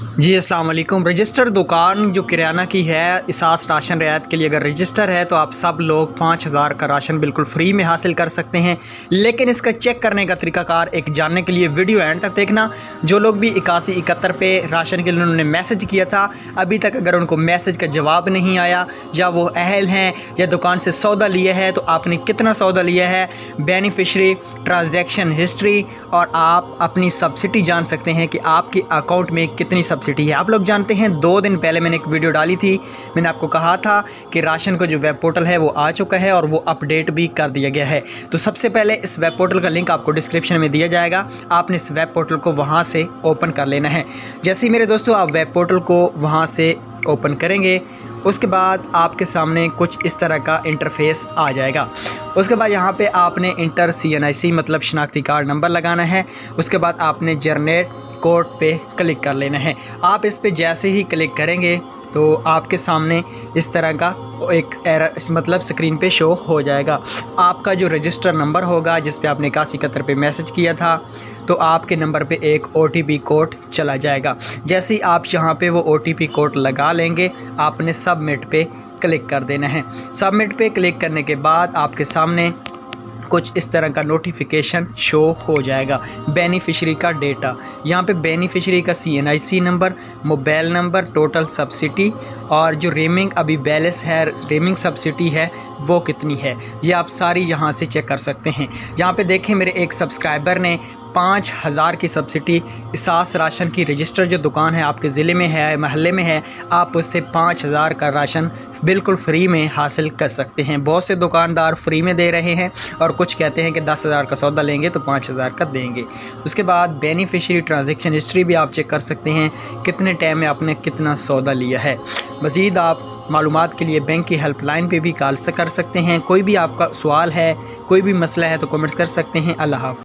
जी अस्सलाम वालेकुम। रजिस्टर दुकान जो किराना की है इसास राशन रियायत के लिए अगर रजिस्टर है तो आप सब लोग 5000 का राशन बिल्कुल फ्री में हासिल कर सकते हैं। लेकिन इसका चेक करने का तरीकाकार एक जानने के लिए वीडियो एंड तक देखना। जो लोग भी 8171 पे राशन के लिए उन्होंने मैसेज किया था, अभी तक अगर उनको मैसेज का जवाब नहीं आया या वो अहल हैं या दुकान से सौदा लिया है तो आपने कितना सौदा लिया है, बेनिफिशरी, ट्रांजैक्शन हिस्ट्री और आप अपनी सब्सिडी जान सकते हैं कि आपके अकाउंट में कितनी सब्सिडी है। आप लोग जानते हैं 2 दिन पहले मैंने एक वीडियो डाली थी, मैंने आपको कहा था कि राशन का जो वेब पोर्टल है वो आ चुका है और वो अपडेट भी कर दिया गया है। तो सबसे पहले इस वेब पोर्टल का लिंक आपको डिस्क्रिप्शन में दिया जाएगा, आपने इस वेब पोर्टल को वहाँ से ओपन कर लेना है। जैसे ही मेरे दोस्तों आप वेब पोर्टल को वहाँ से ओपन करेंगे उसके बाद आपके सामने कुछ इस तरह का इंटरफेस आ जाएगा। उसके बाद यहाँ पे आपने इंटर CNIC मतलब शनाख्ती कार्ड नंबर लगाना है। उसके बाद आपने जनरेट कोड पे क्लिक कर लेना है। आप इस पे जैसे ही क्लिक करेंगे तो आपके सामने इस तरह का एक एरर मतलब स्क्रीन पे शो हो जाएगा। आपका जो रजिस्टर नंबर होगा जिस पे आपने 8171 पे मैसेज किया था तो आपके नंबर पे एक OTP कोड चला जाएगा। जैसे ही आप यहाँ पे वो OTP कोड लगा लेंगे आपने सबमिट पे क्लिक कर देना है। सबमिट पे क्लिक करने के बाद आपके सामने कुछ इस तरह का नोटिफिकेशन शो हो जाएगा। बेनिफिशरी का डेटा, यहाँ पे बेनिफिशरी का CNIC number, mobile number, total subsidy और जो रेमिंग अभी बैलेंस है, रेमिंग सब्सिडी है वो कितनी है, ये आप सारी यहाँ से चेक कर सकते हैं। यहाँ पे देखें मेरे एक सब्सक्राइबर ने 5000 की सब्सिडी इसास राशन की रजिस्टर जो दुकान है आपके ज़िले में है, महल्ले में है, आप उससे 5000 का राशन बिल्कुल फ्री में हासिल कर सकते हैं। बहुत से दुकानदार फ्री में दे रहे हैं और कुछ कहते हैं कि 10,000 का सौदा लेंगे तो 5000 का देंगे। उसके बाद बेनिफिशरी ट्रांजैक्शन हिस्ट्री भी आप चेक कर सकते हैं, कितने टाइम में आपने कितना सौदा लिया है। मज़ीद आप मालूमात के लिए बैंक की हेल्पलाइन पे भी कॉल कर सकते हैं। कोई भी आपका सवाल है, कोई भी मसला है तो कमेंट्स कर सकते हैं। अल्लाह हाफ़िज़।